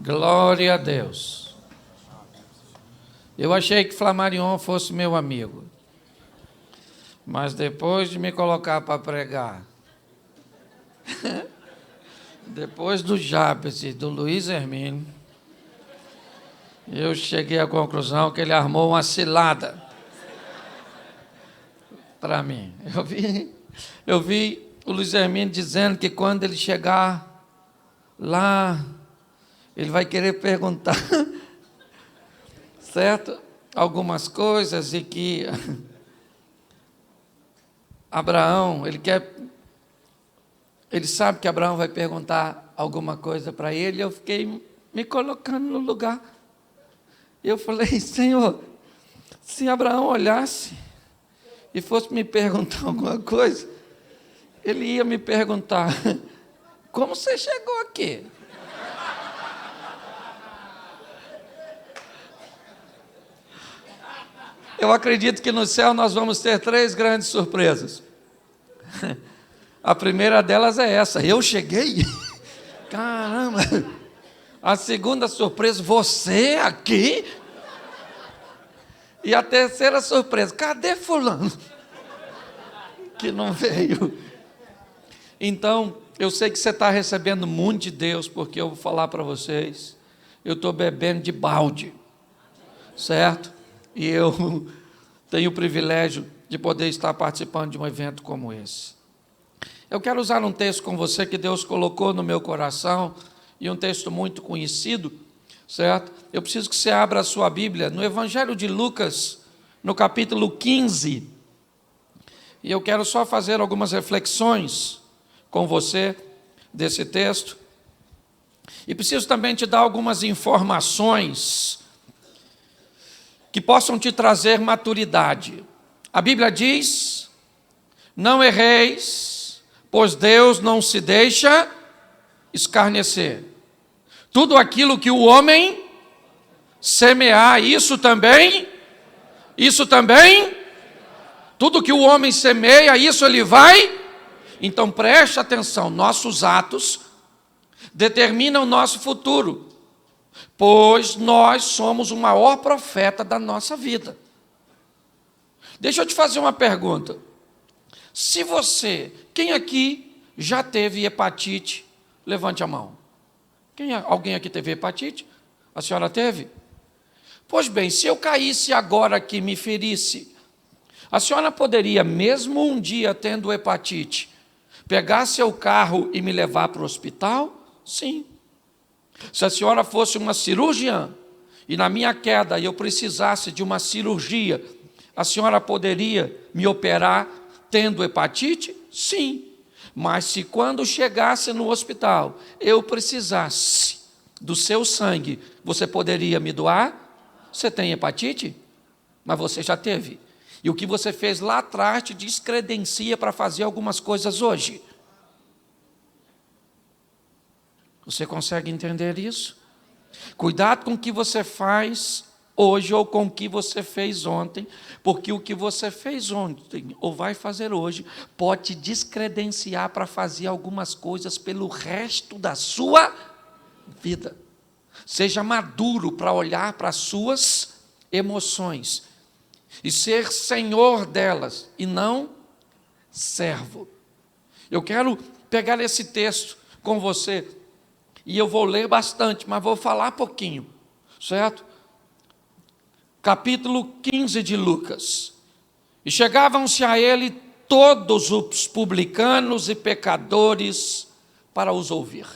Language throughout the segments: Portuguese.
Glória a Deus. Eu achei que Flamarion fosse meu amigo. Mas depois de me colocar para pregar, depois do Jabes e do Luiz Hermínio, eu cheguei à conclusão que ele armou uma cilada para mim. Eu vi o Luiz Hermínio dizendo que quando ele chegar lá, ele vai querer perguntar, certo? Algumas coisas e que Abraão, ele sabe que Abraão vai perguntar alguma coisa para ele. Eu fiquei me colocando no lugar. Eu falei, Senhor, se Abraão olhasse e fosse me perguntar alguma coisa, ele ia me perguntar, como você chegou aqui? Eu acredito que no céu nós vamos ter 3 grandes surpresas. A primeira delas é essa, eu cheguei, caramba. A segunda surpresa, você aqui? E a terceira surpresa, cadê fulano? Que não veio. Então, eu sei que você está recebendo muito de Deus, porque eu vou falar para vocês, eu estou bebendo de balde, certo? E eu tenho o privilégio de poder estar participando de um evento como esse. Eu quero usar um texto com você que Deus colocou no meu coração, e um texto muito conhecido, certo? Eu preciso que você abra a sua Bíblia no Evangelho de Lucas, no capítulo 15. E eu quero só fazer algumas reflexões com você desse texto. E preciso também te dar algumas informações que possam te trazer maturidade. A Bíblia diz, não erreis, pois Deus não se deixa escarnecer. Tudo aquilo que o homem semear, isso também, tudo que o homem semeia, isso ele vai. Então preste atenção, nossos atos determinam o nosso futuro, pois nós somos o maior profeta da nossa vida. Deixa eu te fazer uma pergunta. Quem aqui já teve hepatite? Levante a mão. Alguém aqui teve hepatite? A senhora teve? Pois bem, se eu caísse agora aqui e me ferisse, a senhora poderia, mesmo um dia tendo hepatite, pegar seu carro e me levar para o hospital? Sim. Se a senhora fosse uma cirurgiã e na minha queda eu precisasse de uma cirurgia, a senhora poderia me operar tendo hepatite? Sim. Mas se quando chegasse no hospital eu precisasse do seu sangue, você poderia me doar? Você tem hepatite? Mas você já teve. E o que você fez lá atrás te descredencia para fazer algumas coisas hoje. Você consegue entender isso? Cuidado com o que você faz hoje ou com o que você fez ontem, porque o que você fez ontem ou vai fazer hoje pode te descredenciar para fazer algumas coisas pelo resto da sua vida. Seja maduro para olhar para as suas emoções e ser senhor delas e não servo. Eu quero pegar esse texto com você e eu vou ler bastante, mas vou falar pouquinho, certo? Capítulo 15 de Lucas. E chegavam-se a ele todos os publicanos e pecadores para os ouvir.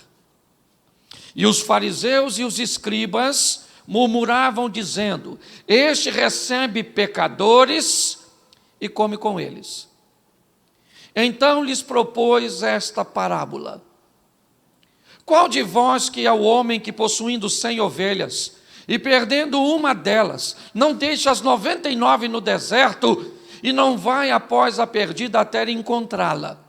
E os fariseus e os escribas murmuravam dizendo, este recebe pecadores e come com eles. Então lhes propôs esta parábola. Qual de vós que é o homem que possuindo 100 ovelhas, e perdendo uma delas, não deixa as 99 no deserto, e não vai após a perdida até encontrá-la?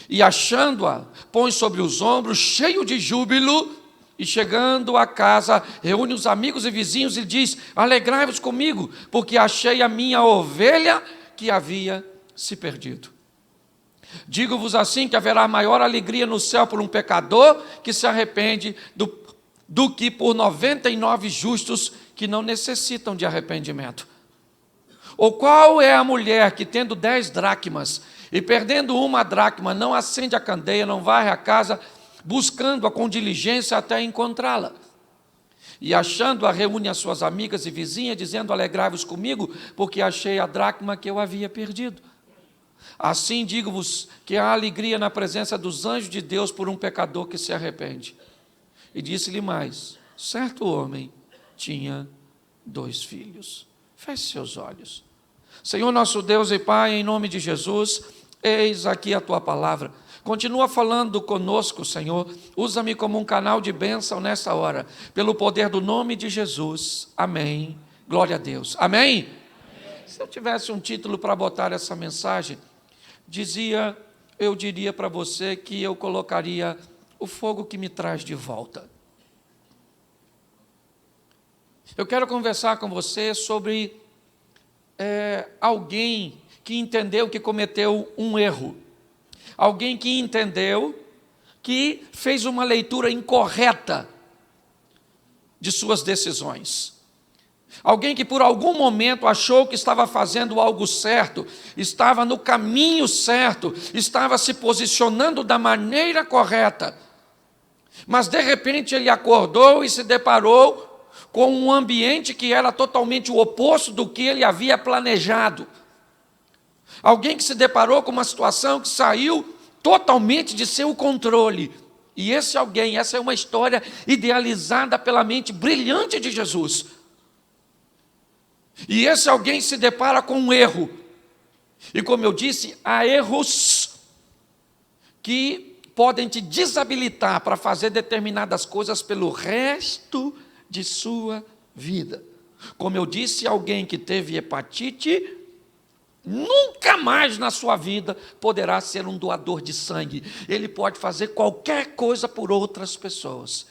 E achando-a, põe sobre os ombros, cheio de júbilo, e chegando a casa, reúne os amigos e vizinhos e diz, alegrai-vos comigo, porque achei a minha ovelha que havia se perdido. Digo-vos assim, que haverá maior alegria no céu por um pecador que se arrepende do que por 99 justos que não necessitam de arrependimento? Ou qual é a mulher que, tendo 10 dracmas e perdendo uma dracma, não acende a candeia, não varre a casa, buscando-a com diligência até encontrá-la? E achando-a, reúne as suas amigas e vizinhas, dizendo: alegrai-vos comigo, porque achei a dracma que eu havia perdido. Assim digo-vos que há alegria na presença dos anjos de Deus por um pecador que se arrepende. E disse-lhe mais: certo homem tinha 2 filhos. Feche seus olhos. Senhor nosso Deus e Pai, em nome de Jesus, eis aqui a Tua palavra. Continua falando conosco, Senhor. Usa-me como um canal de bênção nessa hora, pelo poder do nome de Jesus. Amém. Glória a Deus. Amém? Amém. Se eu tivesse um título para botar essa mensagem, eu diria para você que eu colocaria: o fogo que me traz de volta. Eu quero conversar com você sobre alguém que entendeu que cometeu um erro. Alguém que entendeu que fez uma leitura incorreta de suas decisões. Alguém que por algum momento achou que estava fazendo algo certo, estava no caminho certo, estava se posicionando da maneira correta. Mas de repente ele acordou e se deparou com um ambiente que era totalmente o oposto do que ele havia planejado. Alguém que se deparou com uma situação que saiu totalmente de seu controle. E esse alguém, essa é uma história idealizada pela mente brilhante de Jesus. E esse alguém se depara com um erro. E como eu disse, há erros que podem te desabilitar para fazer determinadas coisas pelo resto de sua vida. Como eu disse, alguém que teve hepatite nunca mais na sua vida poderá ser um doador de sangue. Ele pode fazer qualquer coisa por outras pessoas,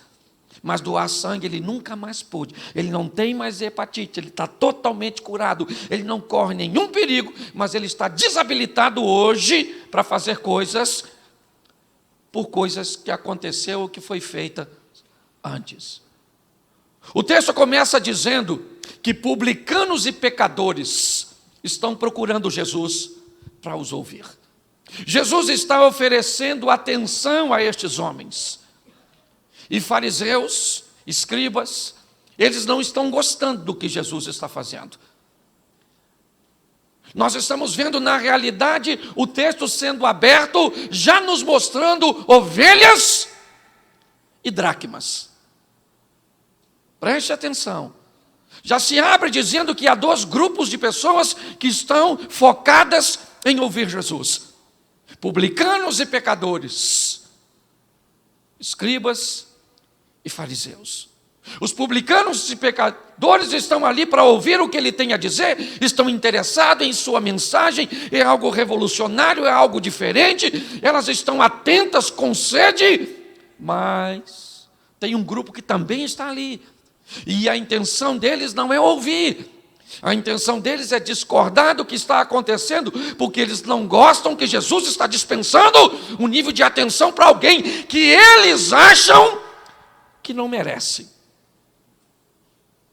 mas doar sangue ele nunca mais pôde. Ele não tem mais hepatite, ele está totalmente curado, ele não corre nenhum perigo, mas ele está desabilitado hoje para fazer coisas por coisas que aconteceu ou que foi feita antes. O texto começa dizendo que publicanos e pecadores estão procurando Jesus para os ouvir. Jesus está oferecendo atenção a estes homens. E fariseus, escribas, eles não estão gostando do que Jesus está fazendo. Nós estamos vendo na realidade o texto sendo aberto, já nos mostrando ovelhas e dracmas. Preste atenção. Já se abre dizendo que há 2 grupos de pessoas que estão focadas em ouvir Jesus: publicanos e pecadores, escribas e fariseus. Os publicanos e pecadores estão ali para ouvir o que ele tem a dizer, estão interessados em sua mensagem, é algo revolucionário, é algo diferente, elas estão atentas com sede, mas tem um grupo que também está ali. E a intenção deles não é ouvir, a intenção deles é discordar do que está acontecendo, porque eles não gostam que Jesus está dispensando um nível de atenção para alguém que eles acham que não merece.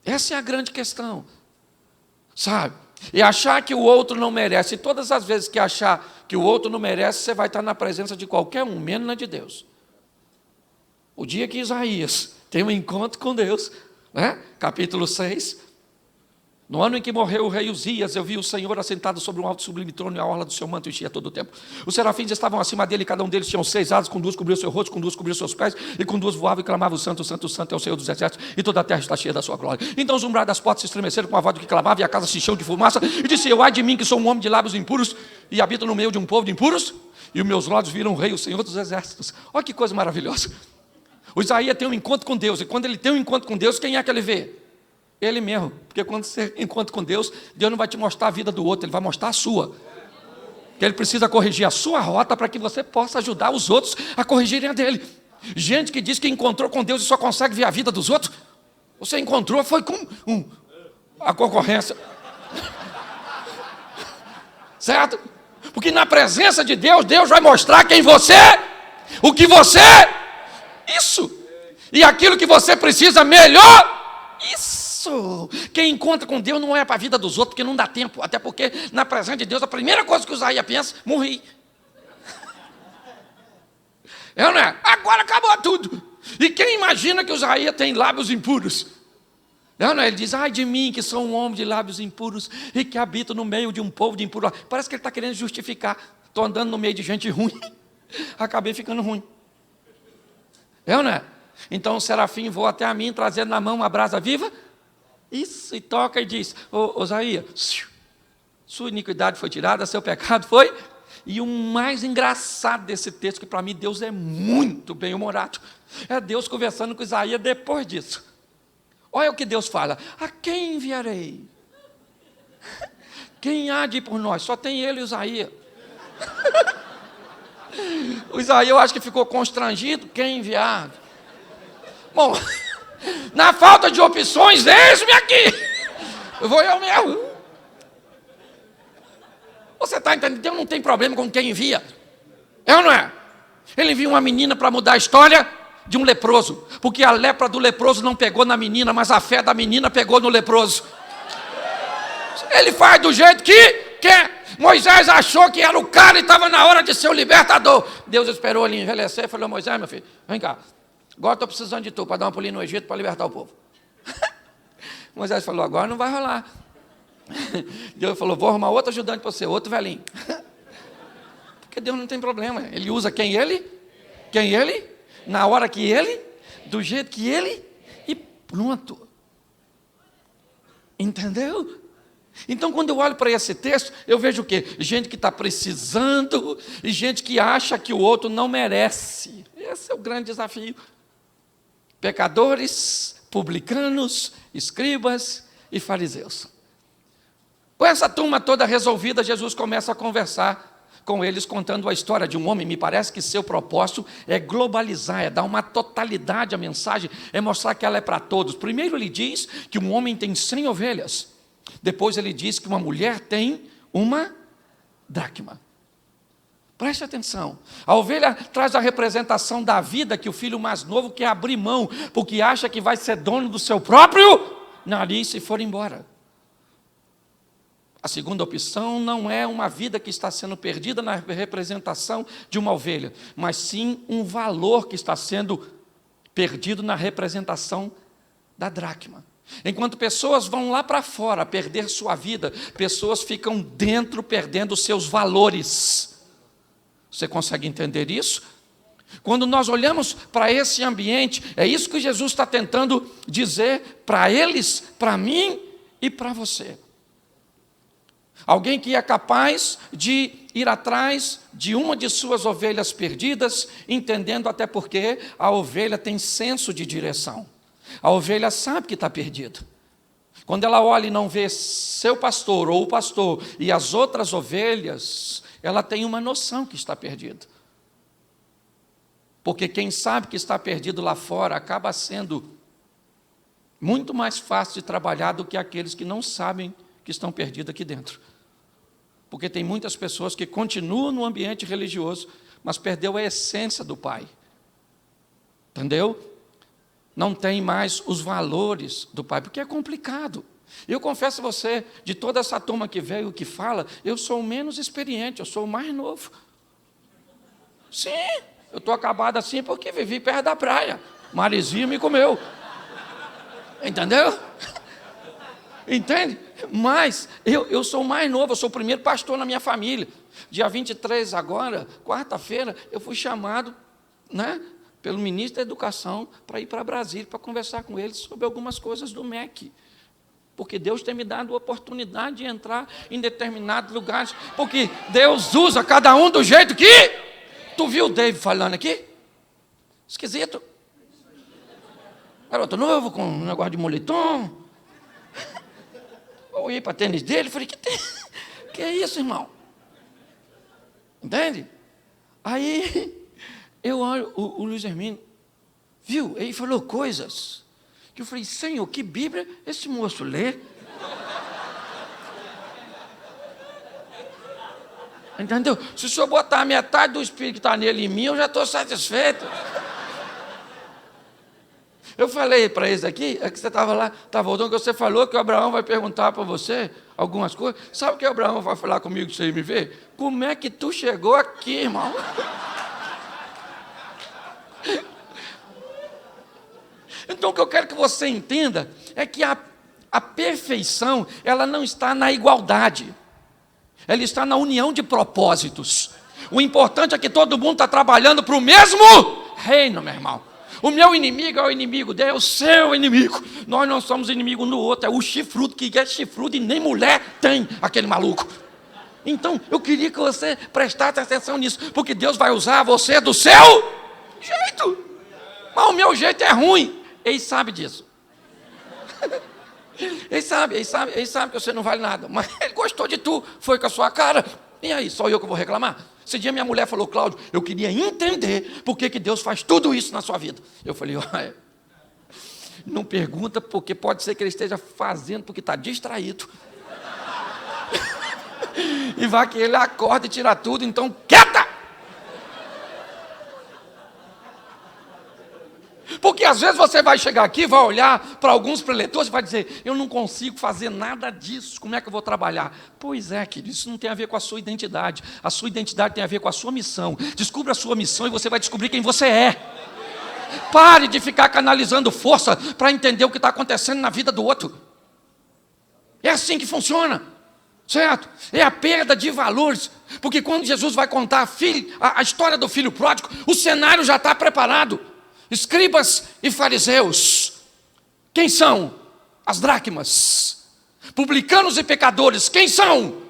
Essa é a grande questão, sabe? E achar que o outro não merece. E todas as vezes que achar que o outro não merece, você vai estar na presença de qualquer um, menos na de Deus. O dia que Isaías tem um encontro com Deus, capítulo 6, no ano em que morreu o rei Uzias, eu vi o Senhor assentado sobre um alto e sublime trono, e a orla do seu manto enchia todo o tempo. Os serafins estavam acima dele, cada um deles tinha 6 asas, com 2 cobriu seu rosto, com 2 cobriu seus pés, e com 2 voava e clamava: o santo, santo, santo é o Senhor dos exércitos, e toda a terra está cheia da sua glória. Então os umbrais das portas se estremeceram com a voz do que clamava, e a casa se encheu de fumaça, e disse eu: ai de mim, que sou um homem de lábios impuros, e habito no meio de um povo de impuros, e os meus olhos viram o rei, o Senhor dos exércitos. Olha que coisa maravilhosa. O Isaías tem um encontro com Deus, e quando ele tem um encontro com Deus, quem é que ele vê? Ele mesmo, porque quando você encontra com Deus, Deus não vai te mostrar a vida do outro, Ele vai mostrar a sua. Que Ele precisa corrigir a sua rota para que você possa ajudar os outros a corrigirem a dele. Gente que diz que encontrou com Deus e só consegue ver a vida dos outros, você encontrou, foi com a concorrência. Certo? Porque na presença de Deus, Deus vai mostrar quem você é, o que você é. Isso. E aquilo que você precisa melhor, isso. Quem encontra com Deus não é para a vida dos outros, porque não dá tempo. Até porque, na presença de Deus, a primeira coisa que o Isaías pensa, morri. Não é? Agora acabou tudo. E quem imagina que o Isaías tem lábios impuros? Não, ele diz, ai de mim, que sou um homem de lábios impuros e que habito no meio de um povo de impuro. Parece que ele está querendo justificar. Estou andando no meio de gente ruim, acabei ficando ruim. Não é? Então o serafim voa até a mim, trazendo na mão uma brasa viva. Isso, e toca e diz, ô Isaías, sua iniquidade foi tirada, seu pecado foi. E o mais engraçado desse texto, que para mim Deus é muito bem-humorado, é Deus conversando com Isaías depois disso. Olha o que Deus fala, a quem enviarei? Quem há de ir por nós? Só tem ele e Isaías. O Isaías eu acho que ficou constrangido, quem enviar? Bom, na falta de opções, eis-me aqui. Eu vou eu mesmo. Você está entendendo? Deus não tem problema com quem envia. É ou não é? Ele envia uma menina para mudar a história de um leproso. Porque a lepra do leproso não pegou na menina, mas a fé da menina pegou no leproso. Ele faz do jeito que quer. Moisés achou que era o cara e estava na hora de ser o libertador. Deus esperou ele envelhecer e falou, Moisés, meu filho, vem cá. Agora estou precisando de tu para dar uma pulinha no Egito para libertar o povo. Moisés falou, agora não vai rolar. Deus falou, vou arrumar outro ajudante para você, outro velhinho. Porque Deus não tem problema. Ele usa quem ele, na hora que ele, do jeito que ele, e pronto. Entendeu? Então, quando eu olho para esse texto, eu vejo o quê? Gente que está precisando e gente que acha que o outro não merece. Esse é o grande desafio. Pecadores, publicanos, escribas e fariseus. Com essa turma toda resolvida, Jesus começa a conversar com eles, contando a história de um homem. Me parece que seu propósito é globalizar, é dar uma totalidade à mensagem, é mostrar que ela é para todos. Primeiro ele diz que um homem tem 100 ovelhas. Depois ele diz que uma mulher tem uma dracma. Preste atenção. A ovelha traz a representação da vida que o filho mais novo quer abrir mão, porque acha que vai ser dono do seu próprio nariz se for embora. A segunda opção não é uma vida que está sendo perdida na representação de uma ovelha, mas sim um valor que está sendo perdido na representação da dracma. Enquanto pessoas vão lá para fora perder sua vida, pessoas ficam dentro perdendo seus valores. Você consegue entender isso? Quando nós olhamos para esse ambiente, é isso que Jesus está tentando dizer para eles, para mim e para você. Alguém que é capaz de ir atrás de uma de suas ovelhas perdidas, entendendo até porque a ovelha tem senso de direção. A ovelha sabe que está perdida. Quando ela olha e não vê seu pastor ou o pastor e as outras ovelhas, ela tem uma noção que está perdida. Porque quem sabe que está perdido lá fora acaba sendo muito mais fácil de trabalhar do que aqueles que não sabem que estão perdidos aqui dentro. Porque tem muitas pessoas que continuam no ambiente religioso, mas perdeu a essência do Pai. Entendeu? Não tem mais os valores do Pai, porque é complicado. Eu confesso a você, de toda essa turma que veio, que fala, eu sou o menos experiente, eu sou o mais novo. Sim, eu estou acabado assim porque vivi perto da praia. Marizinho me comeu. Entendeu? Entende? Mas eu sou o mais novo, eu sou o primeiro pastor na minha família. Dia 23 agora, quarta-feira, eu fui chamado, pelo ministro da Educação para ir para Brasília, para conversar com ele sobre algumas coisas do MEC. Porque Deus tem me dado a oportunidade de entrar em determinados lugares, porque Deus usa cada um do jeito que... Tu viu o David falando aqui? Esquisito. Garoto novo, com um negócio de moletom. Eu ia para tênis dele, falei, que é isso, irmão? Entende? Aí, eu olho, o Luiz Hermínio, viu? Ele falou coisas, que eu falei, Senhor, que Bíblia esse moço lê? Entendeu? Se o senhor botar a metade do Espírito que está nele em mim, eu já estou satisfeito. Eu falei para eles aqui, é que você estava lá, estava voltando, que você falou que o Abraão vai perguntar para você algumas coisas. Sabe o que o Abraão vai falar comigo, você me vê? Como é que tu chegou aqui, irmão? Então, o que eu quero que você entenda é que a perfeição, ela não está na igualdade. Ela está na união de propósitos. O importante é que todo mundo está trabalhando para o mesmo reino, meu irmão. O meu inimigo é o inimigo dele, é o seu inimigo. Nós não somos inimigo um do outro, é o chifrudo, que é chifrudo e nem mulher tem, aquele maluco. Então, eu queria que você prestasse atenção nisso, porque Deus vai usar você do seu jeito. Mas o meu jeito é ruim. Ele sabe disso. Ele sabe que você não vale nada. Mas ele gostou de tu, foi com a sua cara. E aí, só eu que vou reclamar? Esse dia minha mulher falou, Cláudio, eu queria entender por que Deus faz tudo isso na sua vida. Eu falei, olha, não pergunta, porque pode ser que ele esteja fazendo porque está distraído. E vai que ele acorda e tira tudo, então quieta! Porque às vezes você vai chegar aqui, vai olhar para alguns preletores e vai dizer, eu não consigo fazer nada disso, como é que eu vou trabalhar? Pois é, querido, isso não tem a ver com a sua identidade. A sua identidade tem a ver com a sua missão. Descubra a sua missão e você vai descobrir quem você é. Pare de ficar canalizando força para entender o que está acontecendo na vida do outro. É assim que funciona, certo? É a perda de valores. Porque quando Jesus vai contar a história do filho pródigo, o cenário já está preparado. Escribas e fariseus, quem são? As dracmas. Publicanos e pecadores, quem são?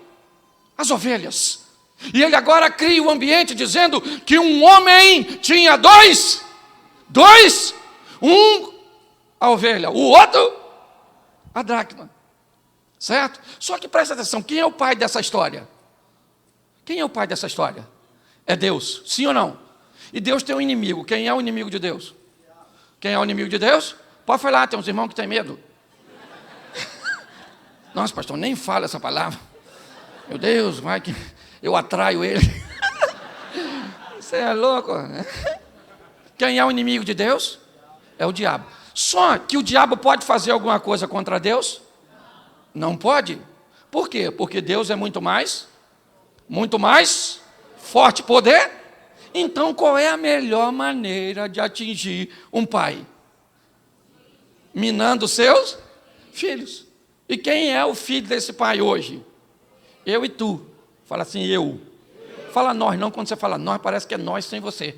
As ovelhas. E ele agora cria o ambiente dizendo que um homem tinha dois, um a ovelha, o outro a dracma, certo? Só que presta atenção, quem é o pai dessa história? Quem é o pai dessa história? É Deus, sim ou não? E Deus tem um inimigo. Quem é o inimigo de Deus? Quem é o inimigo de Deus? Pode falar, tem uns irmãos que têm medo. Nossa, pastor, nem fala essa palavra. Meu Deus, vai que eu atraio ele. Você é louco, né? Quem é o inimigo de Deus? É o diabo. Só que o diabo pode fazer alguma coisa contra Deus? Não pode. Por quê? Porque Deus é muito mais forte, poder. Então, qual é a melhor maneira de atingir um pai? Minando seus filhos. E quem é o filho desse pai hoje? Eu e tu. Fala assim, eu. Fala nós, não quando você fala nós, parece que é nós sem você.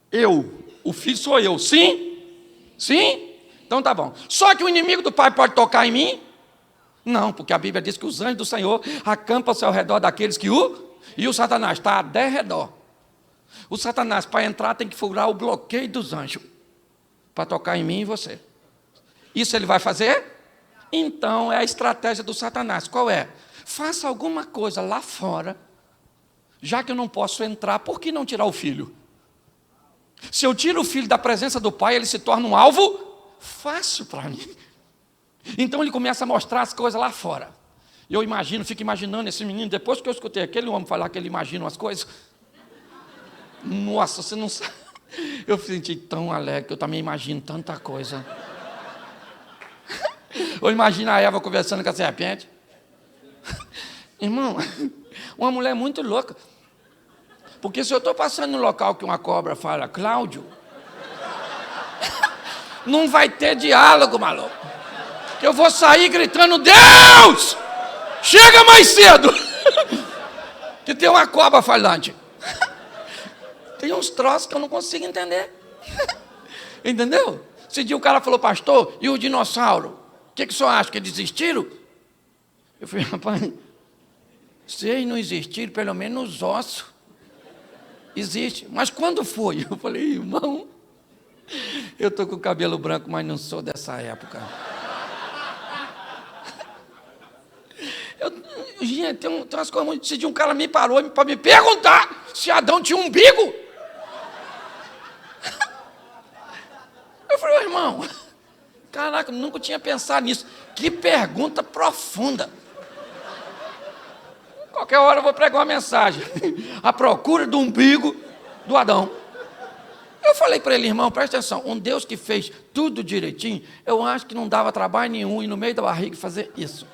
Eu. O filho sou eu. Sim? Sim? Então tá bom. Só que o inimigo do pai pode tocar em mim? Não, porque a Bíblia diz que os anjos do Senhor acampam-se ao redor daqueles que o... E o Satanás está a derredor. O Satanás, para entrar, tem que furar o bloqueio dos anjos, para tocar em mim e você. Isso ele vai fazer? Então, é a estratégia do Satanás. Qual é? Faça alguma coisa lá fora, já que eu não posso entrar, por que não tirar o filho? Se eu tiro o filho da presença do pai, ele se torna um alvo fácil para mim. Então, ele começa a mostrar as coisas lá fora. Eu imagino, fico imaginando esse menino, depois que eu escutei aquele homem falar que ele imagina umas coisas, nossa, você não sabe, eu me senti tão alegre, que eu também imagino tanta coisa. Eu imagino a Eva conversando com a serpente. Irmão, uma mulher muito louca, porque se eu estou passando no local que uma cobra fala, Cláudio, não vai ter diálogo, maluco, que eu vou sair gritando, Deus! Chega mais cedo, que tem uma cobra falante. Tem uns troços que eu não consigo entender. Entendeu? Esse dia o cara falou, pastor, e o dinossauro? O que o senhor acha, que eles existiram? Eu falei, rapaz, se eles não existiram, pelo menos os ossos existem. Mas quando foi? Eu falei, irmão, eu estou com o cabelo branco, mas não sou dessa época. Gente, tem umas coisas muito... Esse dia um cara me parou para me perguntar se Adão tinha um umbigo. Eu falei, oh, irmão, caraca, nunca tinha pensado nisso. Que pergunta profunda. Qualquer hora eu vou pregar uma mensagem. A procura do umbigo do Adão. Eu falei para ele, irmão, presta atenção, um Deus que fez tudo direitinho, eu acho que não dava trabalho nenhum ir no meio da barriga fazer isso.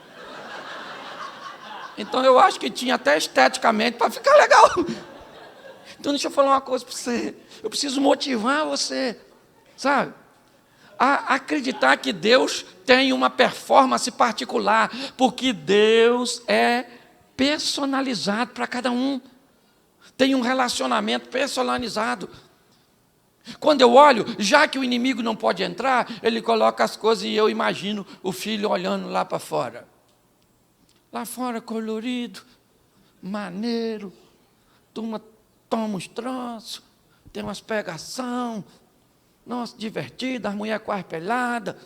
Então eu acho que tinha até esteticamente para ficar legal. Então deixa eu falar uma coisa para você. Eu preciso motivar você, sabe? A acreditar que Deus tem uma performance particular, porque Deus é personalizado para cada um. Tem um relacionamento personalizado. Quando eu olho, já que o inimigo não pode entrar, ele coloca as coisas e eu imagino o filho olhando lá para fora. Lá fora colorido, maneiro, turma toma uns troços, tem umas pegação, nossa, divertida, as mulheres quase peladas.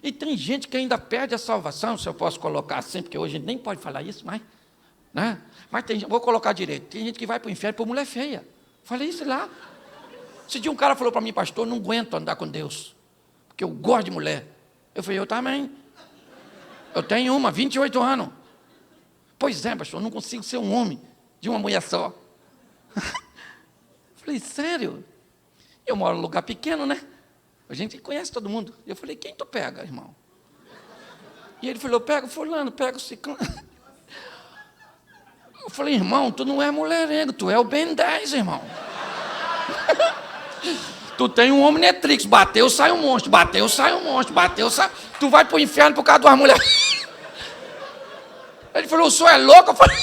E tem gente que ainda perde a salvação, se eu posso colocar assim, porque hoje a gente nem pode falar isso mais, né? Mas tem, vou colocar direito, tem gente que vai para o inferno por mulher feia. Falei isso lá. Esse dia um cara falou para mim, pastor, não aguento andar com Deus, porque eu gosto de mulher. Eu falei, eu também. Eu tenho 28 anos. Pois é, pastor, eu não consigo ser um homem de uma mulher só. Falei, sério? Eu moro num lugar pequeno, né? A gente conhece todo mundo. Eu falei, quem tu pega, irmão? E ele falou, pega o fulano, pega o ciclano. Eu falei, irmão, tu não é mulherengo, tu é o Ben 10, irmão. Tu tem um Omnitrix, bateu, sai um monstro, bateu, sai um monstro, bateu, sai... Tu vai pro inferno por causa de uma mulher. Ele falou, o senhor é louco? Eu falei,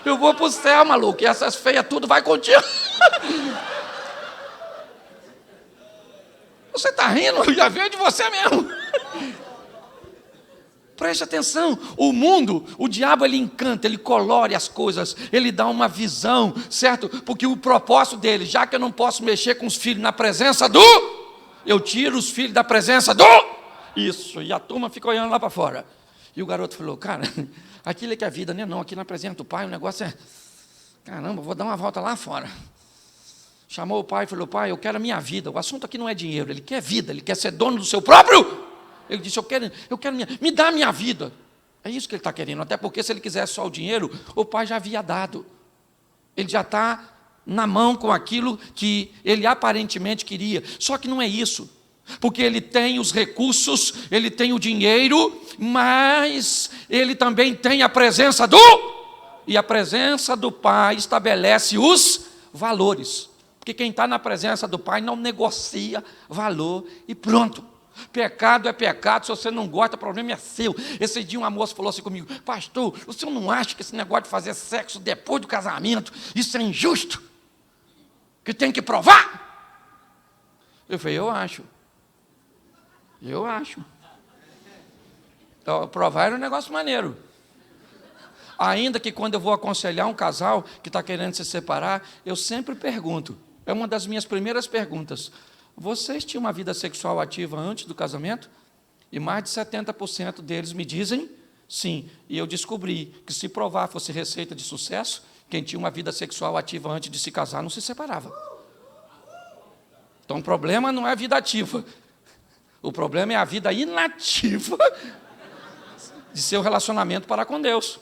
eu vou pro céu, maluco, e essas feias tudo vai contigo. Você está rindo? Eu já veio de você mesmo. Preste atenção, o mundo, o diabo ele encanta, ele colore as coisas, ele dá uma visão, certo? Porque o propósito dele, já que eu não posso mexer com os filhos na presença do, eu tiro os filhos da presença do, isso, e a turma fica olhando lá para fora. E o garoto falou, cara, aquilo é que é a vida, né? Não, aqui na presença do pai o negócio é, caramba, vou dar uma volta lá fora. Chamou o pai e falou, pai, eu quero a minha vida, o assunto aqui não é dinheiro, ele quer vida, ele quer ser dono do seu próprio. Ele disse, eu quero me dá a minha vida. É isso que ele está querendo, até porque se ele quisesse só o dinheiro, o pai já havia dado. Ele já está na mão com aquilo que ele aparentemente queria. Só que não é isso, porque ele tem os recursos, ele tem o dinheiro, mas ele também tem a presença do... E a presença do pai estabelece os valores. Porque quem está na presença do pai não negocia valor e pronto. Pecado é pecado, se você não gosta, o problema é seu. Esse dia uma moça falou assim comigo, pastor, o senhor não acha que esse negócio de fazer sexo depois do casamento, isso é injusto? Que tem que provar? Eu falei, eu acho. Então, provar era um negócio maneiro. Ainda que quando eu vou aconselhar um casal que está querendo se separar, eu sempre pergunto, é uma das minhas primeiras perguntas, vocês tinham uma vida sexual ativa antes do casamento? E mais de 70% deles me dizem sim. E eu descobri que se provar fosse receita de sucesso, quem tinha uma vida sexual ativa antes de se casar não se separava. Então o problema não é a vida ativa. O problema é a vida inativa de seu relacionamento para com Deus.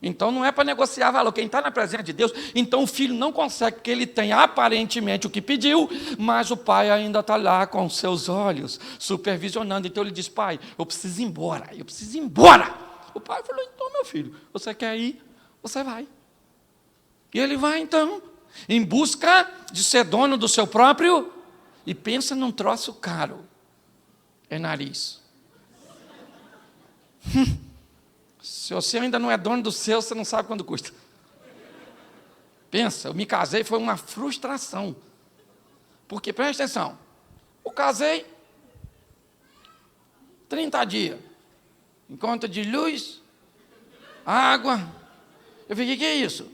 Então não é para negociar valor, quem está na presença de Deus, então o filho não consegue, porque ele tem aparentemente o que pediu, mas o pai ainda está lá com seus olhos, supervisionando, então ele diz, pai, eu preciso ir embora. O pai falou, então meu filho, você quer ir? Você vai. E ele vai então, em busca de ser dono do seu próprio, e pensa num troço caro, é nariz. Se você ainda não é dono do seu, você não sabe quanto custa. Pensa, eu me casei, foi uma frustração. Porque, presta atenção, eu casei 30 dias, em conta de luz, água. Eu falei, o que é isso?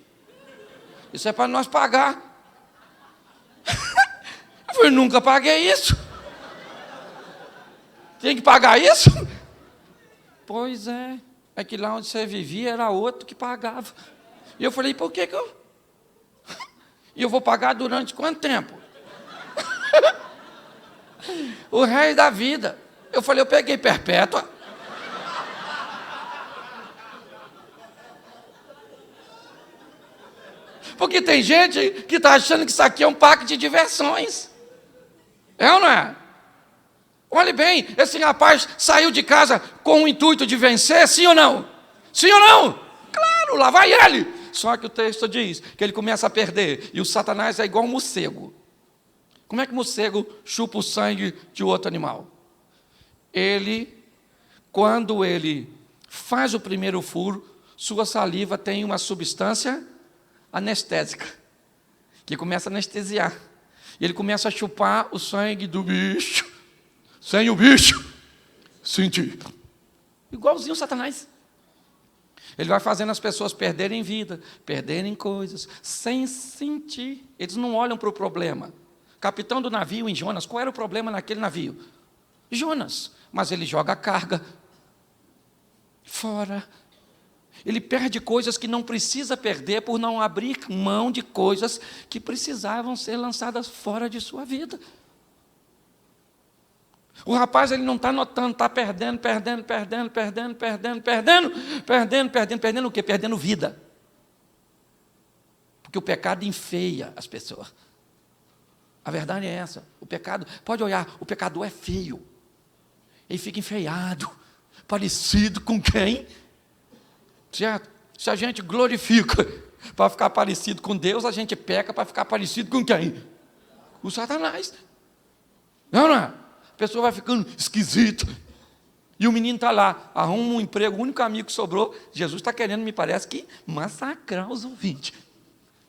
Isso é para nós pagar. Eu falei, nunca paguei isso. Tem que pagar isso? Pois é. É que lá onde você vivia era outro que pagava. E eu falei, por que eu... E eu vou pagar durante quanto tempo? O resto da vida. Eu falei, eu peguei perpétua. Porque tem gente que está achando que isso aqui é um parque de diversões. É ou não é? Olhe bem, esse rapaz saiu de casa com o intuito de vencer, sim ou não? Sim ou não? Claro, lá vai ele. Só que o texto diz que ele começa a perder. E o Satanás é igual um morcego. Como é que o morcego chupa o sangue de outro animal? Quando ele faz o primeiro furo, sua saliva tem uma substância anestésica, que começa a anestesiar. E ele começa a chupar o sangue do bicho, sem o bicho sentir. Igualzinho o Satanás. Ele vai fazendo as pessoas perderem vida, perderem coisas, sem sentir. Eles não olham para o problema. Capitão do navio em Jonas, qual era o problema naquele navio? Jonas. Mas ele joga a carga fora. Ele perde coisas que não precisa perder por não abrir mão de coisas que precisavam ser lançadas fora de sua vida. O rapaz, ele não está notando, está perdendo o quê? Perdendo vida. Porque o pecado enfeia as pessoas. A verdade é essa. O pecado, pode olhar, o pecador é feio. Ele fica enfeiado, parecido com quem? Certo? Se a gente glorifica para ficar parecido com Deus, a gente peca para ficar parecido com quem? O Satanás. Não é? A pessoa vai ficando esquisita. E o menino está lá, arruma um emprego, o único amigo que sobrou. Jesus está querendo, me parece, que massacrar os ouvintes.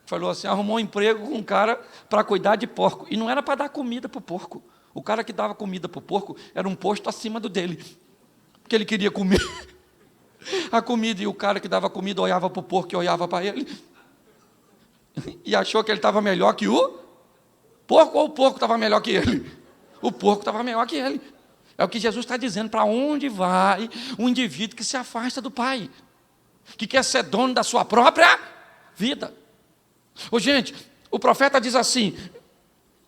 Falou assim, arrumou um emprego com um cara para cuidar de porco. E não era para dar comida para o porco. O cara que dava comida para o porco era um posto acima do dele. Porque ele queria comer a comida, e o cara que dava comida olhava para o porco e olhava para ele. E achou que ele estava melhor que o porco, ou o porco estava melhor que ele? O porco estava melhor que ele. É o que Jesus está dizendo, para onde vai um indivíduo que se afasta do Pai, que quer ser dono da sua própria vida. Ô, gente, o profeta diz assim,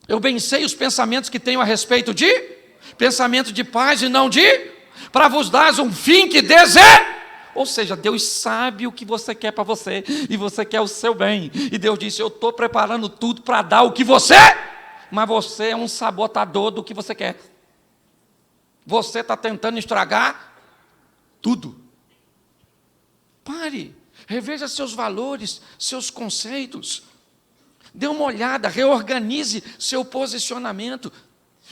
eu bem sei os pensamentos que tenho a respeito de, pensamento de paz e não de, para vos dar um fim que deseja. Ou seja, Deus sabe o que você quer para você, e você quer o seu bem. E Deus disse, eu estou preparando tudo para dar o que você, mas você é um sabotador do que você quer. Você está tentando estragar tudo. Pare, reveja seus valores, seus conceitos. Dê uma olhada, reorganize seu posicionamento.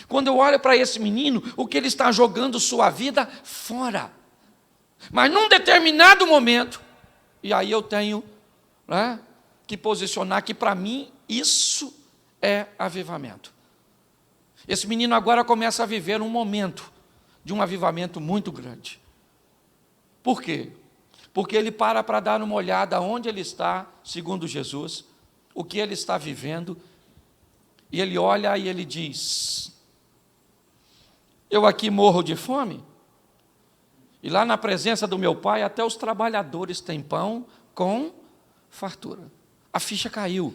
Quando eu olho para esse menino, o que ele está jogando sua vida fora. Mas num determinado momento, e aí eu tenho, né, que posicionar que para mim isso é avivamento. Esse menino agora começa a viver um momento de um avivamento muito grande. Por quê? Porque ele para dar uma olhada onde ele está, segundo Jesus, o que ele está vivendo, e ele olha e ele diz, eu aqui morro de fome, e lá na presença do meu Pai, até os trabalhadores têm pão com fartura. A ficha caiu,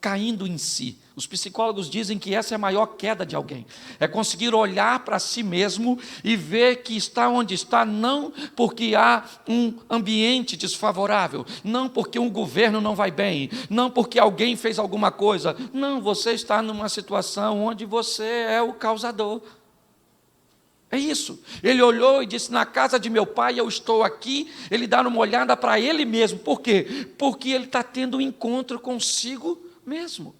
caindo em si. Os psicólogos dizem que essa é a maior queda de alguém. É conseguir olhar para si mesmo e ver que está onde está, não porque há um ambiente desfavorável, não porque um governo não vai bem, não porque alguém fez alguma coisa. Não, você está numa situação onde você é o causador. É isso. Ele olhou e disse, na casa de meu pai eu estou aqui. Ele dá uma olhada para ele mesmo. Por quê? Porque ele está tendo um encontro consigo mesmo.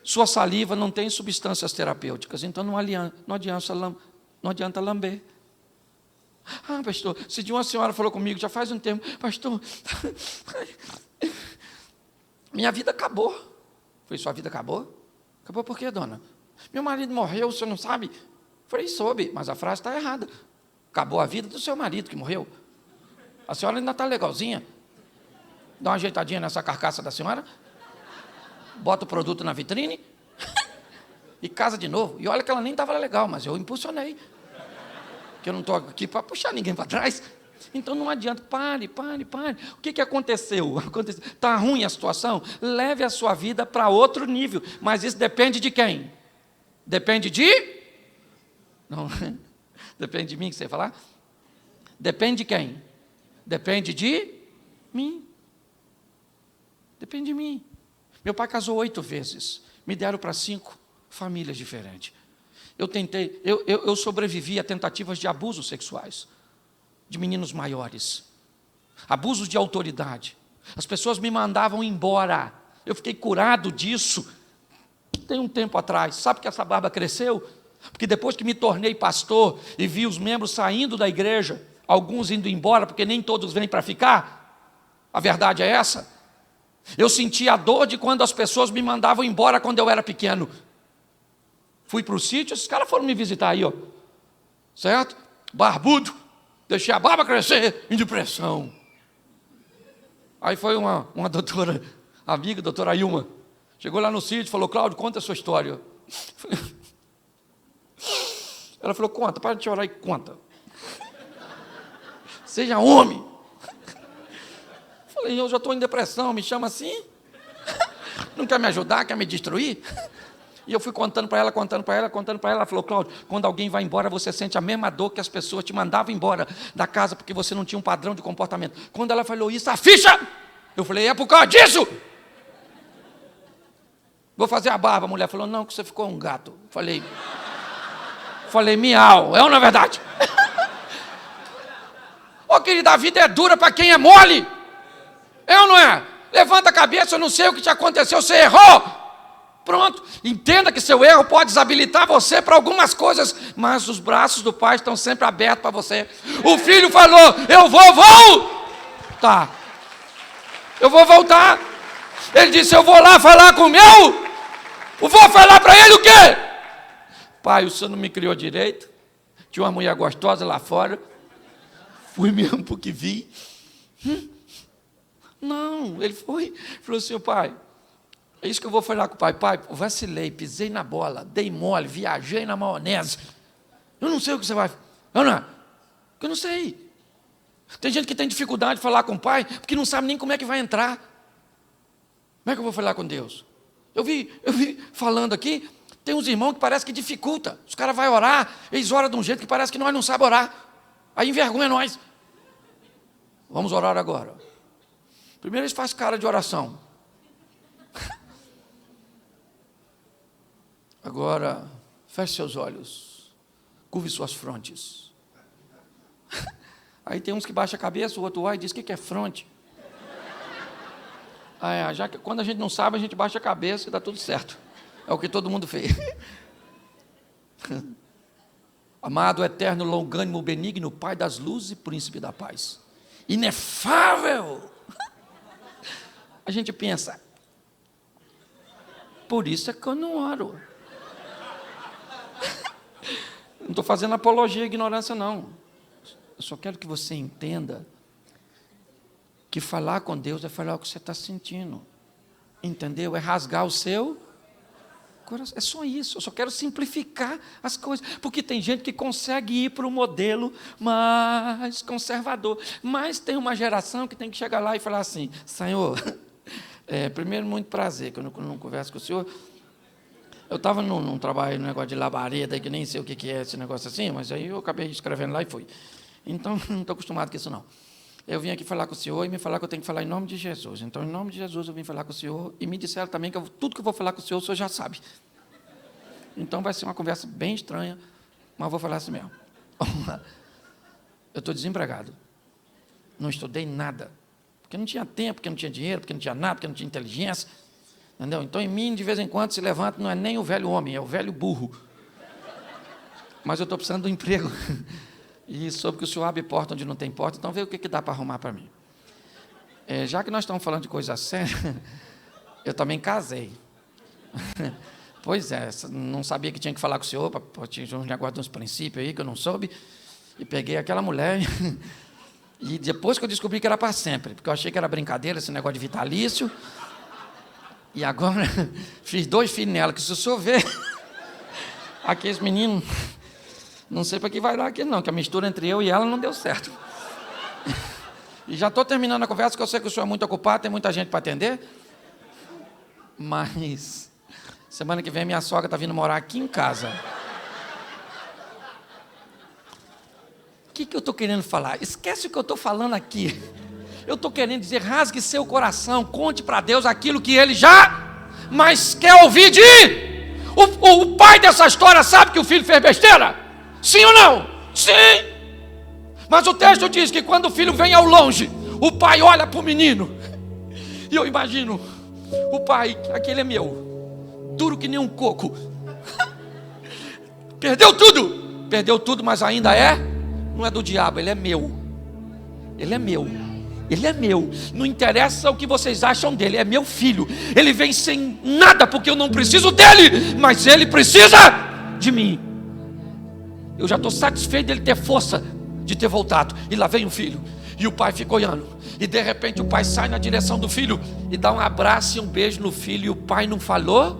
Sua saliva não tem substâncias terapêuticas, então não adianta lamber. Ah, pastor, se de uma senhora falou comigo, já faz um tempo, pastor, minha vida acabou. Foi, sua vida acabou? Acabou por quê, dona? Meu marido morreu, o senhor não sabe? Falei, soube, mas a frase está errada. Acabou a vida do seu marido que morreu. A senhora ainda está legalzinha. Dá uma ajeitadinha nessa carcaça da senhora. Bota o produto na vitrine. E casa de novo. E olha que ela nem estava legal, mas eu impulsionei. Porque eu não estou aqui para puxar ninguém para trás. Então não adianta, pare. O que aconteceu? Está ruim a situação? Leve a sua vida para outro nível. Mas isso depende de quem? Depende de? Não, depende de mim que você vai falar? Depende de quem? Depende de mim. Depende de mim. Meu pai casou 8 vezes. Me deram para 5 famílias diferentes. Eu sobrevivi a tentativas de abusos sexuais, de meninos maiores, abusos de autoridade. As pessoas me mandavam embora. Eu fiquei curado disso. Tem um tempo atrás. Sabe que essa barba cresceu? Porque depois que me tornei pastor e vi os membros saindo da igreja, alguns indo embora, porque nem todos vêm para ficar, a verdade é essa. Eu senti a dor de quando as pessoas me mandavam embora quando eu era pequeno. Fui para o sítio, esses caras foram me visitar aí, ó. Certo? Barbudo, deixei a barba crescer, em depressão. Aí foi uma doutora, amiga, doutora Ilma, chegou lá no sítio e falou, Cláudio, conta a sua história. Ela falou, conta, para de chorar e conta. Seja homem. Falei, eu já estou em depressão, me chama assim? Não quer me ajudar, quer me destruir? E eu fui contando para ela. Ela falou, Cláudio, quando alguém vai embora, você sente a mesma dor que as pessoas te mandavam embora da casa, porque você não tinha um padrão de comportamento. Quando ela falou isso, a ficha! Eu falei, é por causa disso! Vou fazer a barba. A mulher falou, não, que você ficou um gato. Falei, miau, é ou não é verdade? Ô querida, a vida é dura para quem é mole. É ou não é? Levanta a cabeça, eu não sei o que te aconteceu, você errou. Pronto, entenda que seu erro pode desabilitar você para algumas coisas, mas os braços do Pai estão sempre abertos para você. O filho falou, eu vou voltar. Eu vou voltar. Ele disse, eu vou lá falar com o meu. Eu vou falar para ele o quê? Pai, o senhor não me criou direito. Tinha uma mulher gostosa lá fora. Fui mesmo porque vi. Não, ele foi. Falou assim, pai, é isso que eu vou falar com o pai. Pai, vacilei, pisei na bola, dei mole, viajei na maionese. Eu não sei o que você vai... Eu não sei. Tem gente que tem dificuldade de falar com o pai, porque não sabe nem como é que vai entrar. Como é que eu vou falar com Deus? Eu vi falando aqui, tem uns irmãos que parece que dificulta. Os caras vão orar, eles oram de um jeito que parece que nós não sabemos orar. Aí envergonha nós. Vamos orar agora. Primeiro eles fazem cara de oração. Agora, feche seus olhos. Curve suas frontes. Aí tem uns que baixam a cabeça, o outro olha e diz, o que é fronte? Já que quando a gente não sabe, a gente baixa a cabeça e dá tudo certo. É o que todo mundo fez. Amado, eterno, longânimo, benigno, Pai das luzes e príncipe da paz. Inefável. A gente pensa, por isso é que eu não oro. Não estou fazendo apologia à ignorância, não. Eu só quero que você entenda que falar com Deus é falar o que você está sentindo. Entendeu? É rasgar o seu coração. É só isso. Eu só quero simplificar as coisas. Porque tem gente que consegue ir para um modelo mais conservador. Mas tem uma geração que tem que chegar lá e falar assim, Senhor, primeiro, muito prazer, que eu não converso com o senhor. Eu estava num trabalho, num negócio de labareda, que nem sei o que é esse negócio assim, mas aí eu acabei escrevendo lá e fui. Então, não estou acostumado com isso, não. Eu vim aqui falar com o senhor e me falar que eu tenho que falar em nome de Jesus. Então, em nome de Jesus, eu vim falar com o senhor e me disseram também que tudo que eu vou falar com o senhor já sabe. Então, vai ser uma conversa bem estranha, mas eu vou falar assim mesmo. Eu estou desempregado. Não estudei nada. Porque não tinha tempo, porque não tinha dinheiro, porque não tinha nada, porque não tinha inteligência. Entendeu? Então, em mim, de vez em quando, se levanta, não é nem o velho homem, é o velho burro. Mas eu estou precisando de um emprego. E soube que o senhor abre porta onde não tem porta, então vê o que dá para arrumar para mim. Já que nós estamos falando de coisa séria, eu também casei. Pois é, não sabia que tinha que falar com o senhor, tinha uns negócios, uns princípios aí que eu não soube, e peguei aquela mulher, e depois que eu descobri que era para sempre, porque eu achei que era brincadeira esse negócio de vitalício, e agora fiz 2 filhos nela, que se o senhor ver, aqueles meninos... Não sei para que vai dar aqui não, que a mistura entre eu e ela não deu certo. E já estou terminando a conversa, que eu sei que o senhor é muito ocupado, tem muita gente para atender. Mas, semana que vem minha sogra está vindo morar aqui em casa. O que eu estou querendo falar? Esquece o que eu estou falando aqui. Eu estou querendo dizer, rasgue seu coração, conte para Deus aquilo que Ele já, mas quer ouvir de... O pai dessa história sabe que o filho fez besteira? Sim ou não? Sim! Mas o texto diz que quando o filho vem ao longe, o pai olha para o menino, e eu imagino, o pai, aquele é meu, duro que nem um coco, perdeu tudo, mas ainda não é do diabo, ele é meu, ele é meu. Ele é meu, não interessa o que vocês acham dele, é meu filho. Ele vem sem nada porque eu não preciso dele, mas ele precisa de mim. Eu já estou satisfeito dele ter força de ter voltado. E lá vem o filho, e o pai fica olhando, e de repente o pai sai na direção do filho e dá um abraço e um beijo no filho. E o pai não falou,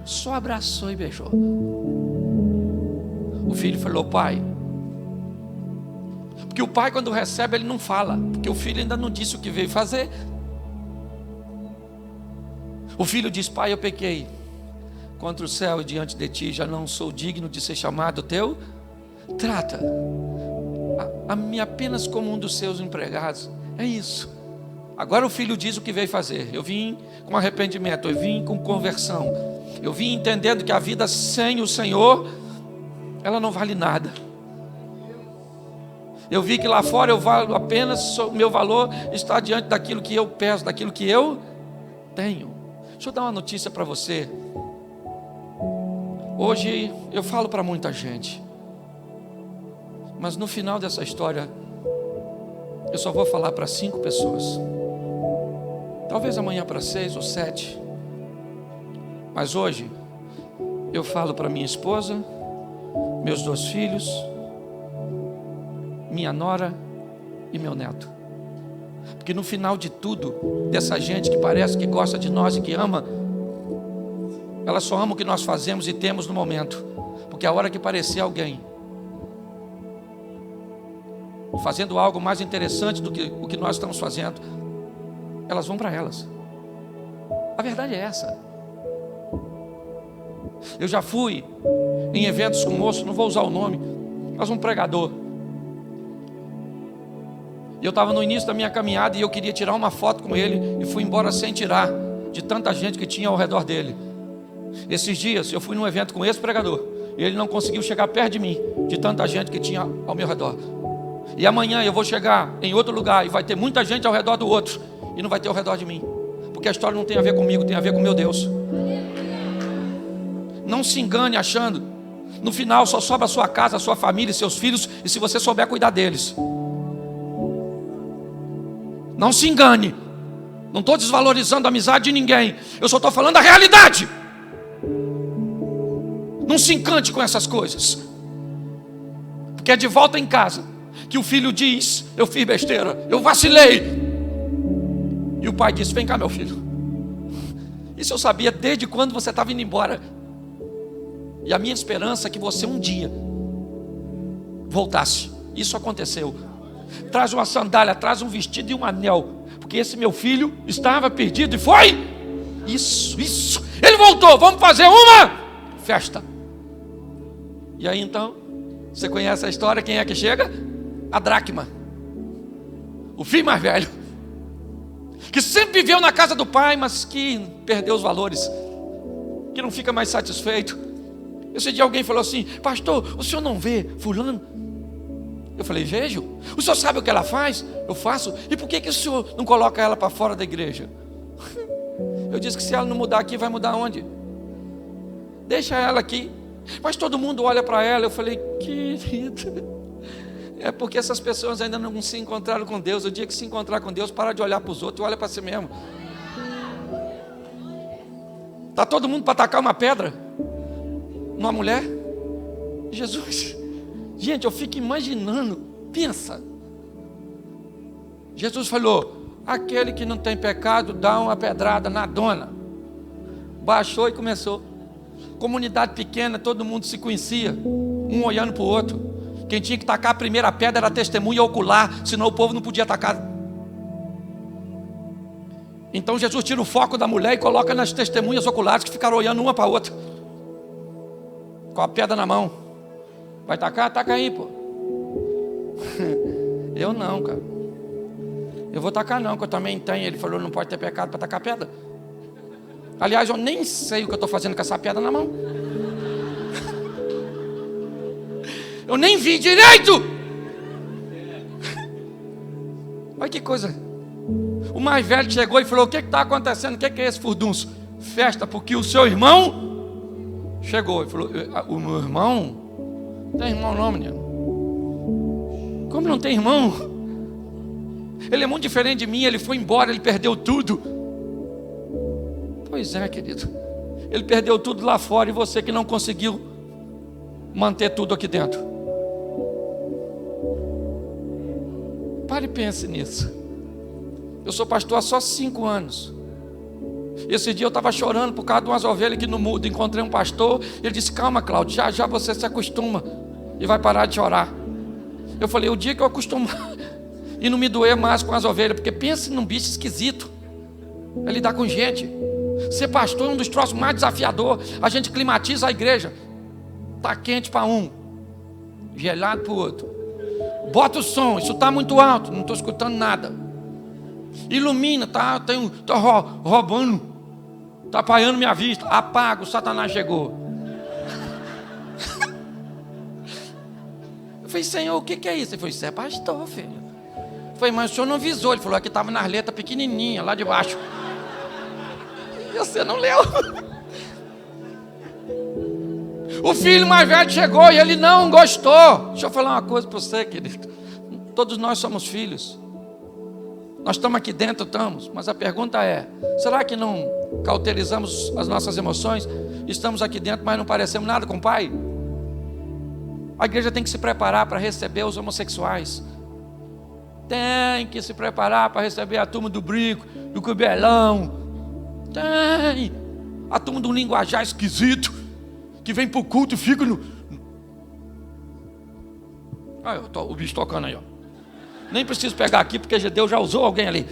só abraçou e beijou. O filho falou: pai. Porque o pai, quando recebe, ele não fala, porque o filho ainda não disse o que veio fazer. O filho diz: pai, eu pequei contra o céu e diante de ti, já não sou digno de ser chamado teu. Trata a mim apenas como um dos seus empregados. É isso. Agora o filho diz o que veio fazer. Eu vim com arrependimento, eu vim com conversão, eu vim entendendo que a vida sem o Senhor, ela não vale nada. Eu vi que lá fora eu valo apenas, o meu valor está diante daquilo que eu peço, daquilo que eu tenho. Deixa eu dar uma notícia para você. Hoje eu falo para muita gente, mas no final dessa história eu só vou falar para 5 pessoas. Talvez amanhã para 6 ou 7. Mas hoje eu falo para minha esposa, meus 2 filhos, minha nora e meu neto. Porque no final de tudo, dessa gente que parece que gosta de nós e que ama, ela só ama o que nós fazemos e temos no momento. Porque a hora que parecer alguém fazendo algo mais interessante do que o que nós estamos fazendo, elas vão para elas. A verdade é essa. Eu já fui em eventos com moço, não vou usar o nome, mas um pregador. E eu estava no início da minha caminhada e eu queria tirar uma foto com ele e fui embora sem tirar, de tanta gente que tinha ao redor dele. Esses dias eu fui num evento com esse pregador e ele não conseguiu chegar perto de mim, de tanta gente que tinha ao meu redor. E amanhã eu vou chegar em outro lugar e vai ter muita gente ao redor do outro e não vai ter ao redor de mim, porque a história não tem a ver comigo, tem a ver com meu Deus. Não se engane achando, no final só sobra a sua casa, a sua família e seus filhos, e se você souber cuidar deles. Não se engane, não estou desvalorizando a amizade de ninguém, eu só estou falando a realidade. Não se encante com essas coisas, porque é de volta em casa que o filho diz: eu fiz besteira, eu vacilei. E o pai diz: vem cá, meu filho. Isso eu sabia desde quando você estava indo embora. E a minha esperança é que você um dia voltasse. Isso aconteceu. Traz uma sandália, traz um vestido e um anel, porque esse meu filho estava perdido e foi. Isso. Ele voltou, vamos fazer uma festa. E aí então, você conhece a história, quem é que chega? A dracma, o filho mais velho, que sempre viveu na casa do pai, mas que perdeu os valores, que não fica mais satisfeito. Esse dia alguém falou assim: pastor, o senhor não vê fulano? Eu falei: vejo. O senhor sabe o que ela faz? Eu faço. E por que o senhor não coloca ela para fora da igreja? Eu disse que se ela não mudar aqui, vai mudar onde? Deixa ela aqui. Mas todo mundo olha para ela. Eu falei: querida, é porque essas pessoas ainda não se encontraram com Deus. O dia que se encontrar com Deus, para de olhar para os outros e olha para si mesmo. Está todo mundo para atacar uma pedra numa mulher? Jesus, gente, eu fico imaginando. Pensa, Jesus falou: aquele que não tem pecado, dá uma pedrada na dona. Baixou e começou. Comunidade pequena, todo mundo se conhecia, um olhando para o outro. Quem tinha que tacar a primeira pedra era a testemunha ocular, senão o povo não podia atacar. Então Jesus tira o foco da mulher e coloca nas testemunhas oculares, que ficaram olhando uma para a outra, com a pedra na mão. Vai tacar? Taca aí, pô. Eu não, cara. Eu vou tacar não, que eu também tenho. Ele falou, não pode ter pecado para tacar pedra. Aliás, eu nem sei o que eu estou fazendo com essa pedra na mão. Eu nem vi direito. Olha que coisa. O mais velho chegou e falou, o que está acontecendo? O que é esse furdunço? Festa, porque o seu irmão chegou. Ele falou, o meu irmão? Não tem irmão não, menino. Como não tem irmão? Ele é muito diferente de mim, ele foi embora, ele perdeu tudo. Pois é, querido. Ele perdeu tudo lá fora e você que não conseguiu manter tudo aqui dentro. Pare e pense nisso. Eu sou pastor há só 5 anos. Esse dia eu estava chorando por causa de umas ovelhas aqui no mundo. Encontrei um pastor, ele disse, calma Cláudio, já já você se acostuma e vai parar de chorar. Eu falei, o dia que eu acostumar e não me doer mais com as ovelhas, porque pense num bicho esquisito, é lidar com gente. Ser pastor é um dos troços mais desafiadores. A gente climatiza a igreja. Está quente para um, gelado para o outro. Bota o som, isso está muito alto, não estou escutando nada. Ilumina, tá roubando, está apagando minha vista. Apaga, o Satanás chegou. Eu falei, Senhor, o que é isso? Ele falou, isso é pastor, filho. Eu falei, mas o senhor não avisou. Ele falou, aqui estava nas letras pequenininhas, lá de baixo. E você não leu. O filho mais velho chegou e ele não gostou. Deixa eu falar uma coisa para você, querido. Todos nós somos filhos. Nós estamos aqui dentro, estamos. Mas a pergunta é, será que não cauterizamos as nossas emoções? Estamos aqui dentro, mas não parecemos nada com o Pai? A igreja tem que se preparar para receber os homossexuais. Tem que se preparar para receber a turma do brinco, do cubelão. Tem. A turma do linguajar esquisito, que vem para o culto e fica no... o bicho tocando aí, ó. Nem preciso pegar aqui, porque Deus já usou alguém ali.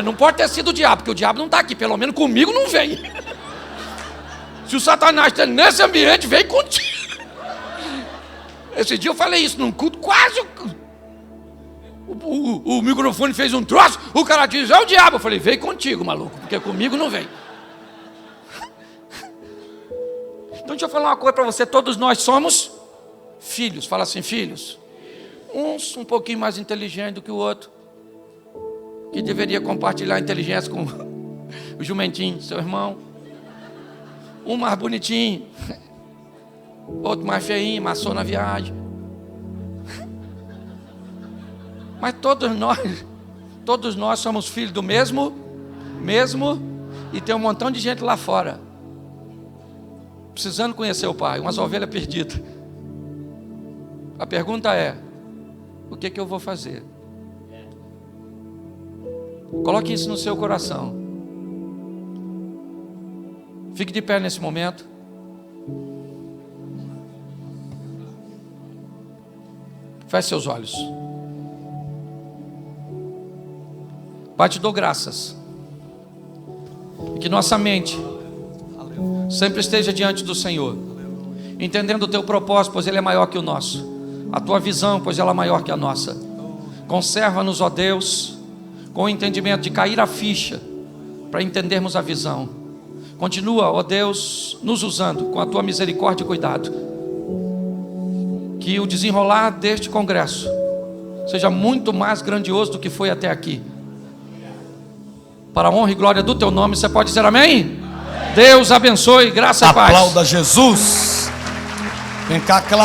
Não pode ter sido o diabo, porque o diabo não está aqui. Pelo menos comigo não vem. Se o Satanás está nesse ambiente, vem contigo. Esse dia eu falei isso num culto, quase... O microfone fez um troço, o cara diz, é o diabo. Eu falei, vem contigo, maluco, porque comigo não vem. Então deixa eu falar uma coisa para você, todos nós somos filhos. Fala assim, filhos. Uns um pouquinho mais inteligentes do que o outro, que deveria compartilhar a inteligência com o jumentinho, seu irmão. Um mais bonitinho, outro mais feinho, maçou na viagem. Mas todos nós somos filhos do mesmo, e tem um montão de gente lá fora, precisando conhecer o Pai, umas ovelhas perdidas. A pergunta é, o que eu vou fazer? Coloque isso no seu coração. Fique de pé nesse momento. Feche seus olhos. Pai, te dou graças. E que nossa mente sempre esteja diante do Senhor, entendendo o teu propósito, pois ele é maior que o nosso. A tua visão, pois ela é maior que a nossa. Conserva-nos, ó Deus, com o entendimento de cair a ficha, para entendermos a visão. Continua, ó Deus, nos usando com a tua misericórdia e cuidado. Que o desenrolar deste congresso seja muito mais grandioso do que foi até aqui. Para a honra e glória do teu nome, você pode dizer amém? Amém. Deus abençoe, graça e paz. Aplauda Jesus. Vem cá,